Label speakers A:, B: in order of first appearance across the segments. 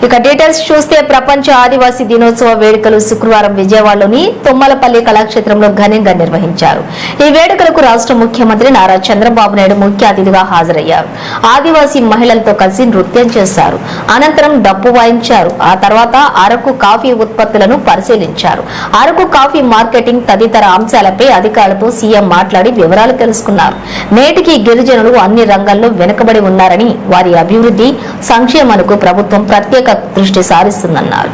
A: ఇక డీటెయిల్స్ చూస్తే ప్రపంచ ఆదివాసీ దినోత్సవ వేడుకలు శుక్రవారం విజయవాడలోని తుమ్మలపల్లి కళాక్షేత్రంలో ఘనంగా నిర్వహించారు. ఈ వేడుకలకు రాష్ట్ర ముఖ్యమంత్రి నారా చంద్రబాబు నాయుడు ముఖ్య అతిథిగా హాజరయ్యారు. ఆదివాసీ మహిళలతో కలిసి నృత్యం చేశారు. అనంతరం డప్పు వాయించారు. ఆ తర్వాత అరకు కాఫీ ఉత్పత్తులను పరిశీలించారు. అరకు కాఫీ మార్కెటింగ్ తదితర అంశాలపై అధికారులతో సీఎం మాట్లాడి వివరాలు తెలుసుకున్నారు. నేటికి గిరిజనులు అన్ని రంగాల్లో వెనుకబడి ఉన్నారని, వారి అభివృద్ధి సంక్షేమానికి ప్రభుత్వం ప్రత్యేక దృష్టి సారిస్తుందన్నారు.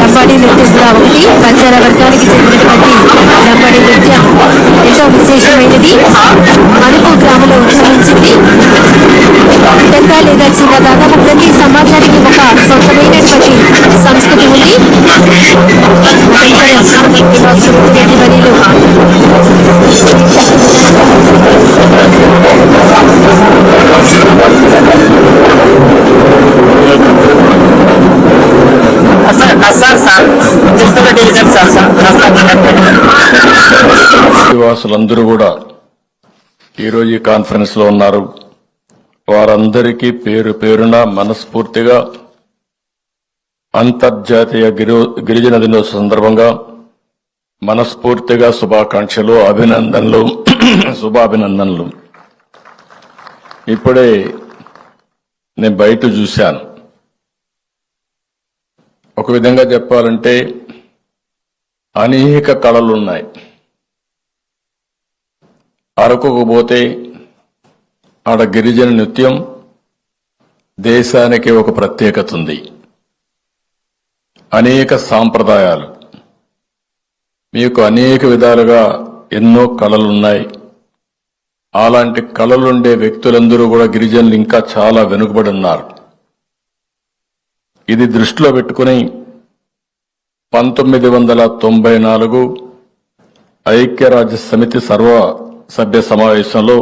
A: లంబాడీ నృత్యం కూడా ఒకటి. బంజారా వర్గానికి చెందినటువంటి లంబాడీ నృత్యం ఎంతో విశేషమైనది. అరకు గ్రామంలో ఉద్భవించింది. పెద్ద లేదా చిన్న దాదాపు ప్రతి సమాజానికి ఒక సొంతమైనటువంటి సంస్కృతి ఉంది.
B: ఆదివాసులందరూ కూడా ఈరోజు ఈ కాన్ఫరెన్స్ లో ఉన్నారు. వారందరికీ పేరు పేరున మనస్ఫూర్తిగా అంతర్జాతీయ గిరిజన దినోత్సవ సందర్భంగా మనస్ఫూర్తిగా శుభాకాంక్షలు, అభినందనలు, శుభాభినందనలు. ఇప్పుడే నేను బయట చూశాను. ఒక విధంగా చెప్పాలంటే అనేక కళలున్నాయి. అరకుకు పోతే ఆడ గిరిజన నృత్యం దేశానికి ఒక ప్రత్యేకత ఉంది. అనేక సాంప్రదాయాలు, మీకు అనేక విధాలుగా ఎన్నో కళలున్నాయి. అలాంటి కళలుండే వ్యక్తులందరూ కూడా గిరిజనులు ఇంకా చాలా వెనుకబడి ఉన్నారు. ఇది దృష్టిలో పెట్టుకుని 1994 ఐక్యరాజ్య సమితి సర్వసభ్య సమావేశంలో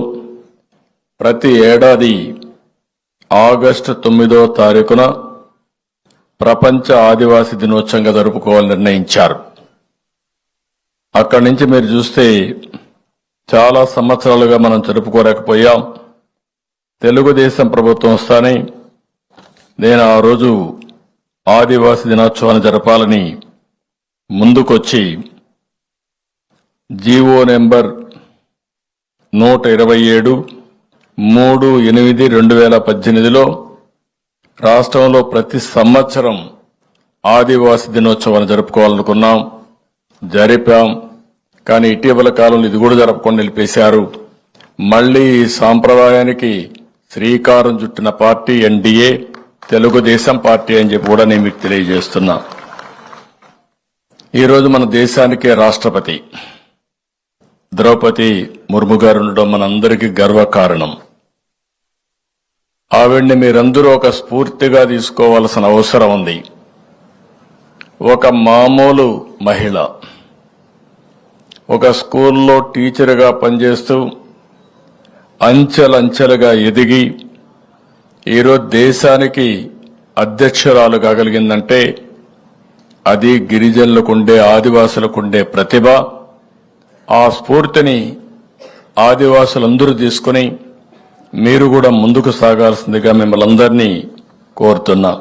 B: ప్రతి ఏడాది ఆగస్టు 9వ తారీఖున ప్రపంచ ఆదివాసీ దినోత్సవంగా జరుపుకోవాలని నిర్ణయించారు. అక్కడి నుంచి మీరు చూస్తే చాలా సంవత్సరాలుగా మనం జరుపుకోలేకపోయాం. తెలుగుదేశం ప్రభుత్వం వస్తానే నేను ఆ రోజు ఆదివాసీ దినోత్సవాన్ని జరపాలని ముందుకొచ్చి జీవో నెంబర్ 127 3/8/2018లో రాష్ట్రంలో ప్రతి సంవత్సరం ఆదివాసీ దినోత్సవాన్ని జరుపుకోవాలనుకున్నాం, జరిపాం. కానీ ఇటీవల కాలంలో ఇది కూడా జరపకుండా నిలిపేశారు. మళ్లీ ఈ సాంప్రదాయానికి శ్రీకారం చుట్టిన పార్టీ ఎన్డీఏ, తెలుగుదేశం పార్టీ అని చెప్పి కూడా నేను మీకు తెలియజేస్తున్నా. ఈరోజు మన దేశానికే రాష్ట్రపతి ద్రౌపది ముర్ము గారు ఉండడం మనందరికీ గర్వకారణం. ఆవిడ్ని మీరందరూ ఒక స్ఫూర్తిగా తీసుకోవాల్సిన అవసరం ఉంది. ఒక మామూలు మహిళ ఒక స్కూల్లో టీచర్గా పనిచేస్తూ అంచెలంచెలుగా ఎదిగి ఈరోజు దేశానికి అధ్యక్షురాలు కాగలిగిందంటే అది గిరిజనులకుండే ఆదివాసులకుండే ప్రతిభ. ఆ స్ఫూర్తిని ఆదివాసులందరూ తీసుకుని మీరు కూడా ముందుకు సాగాల్సిందిగా మిమ్మల్ని అందరినీ కోరుతున్నా.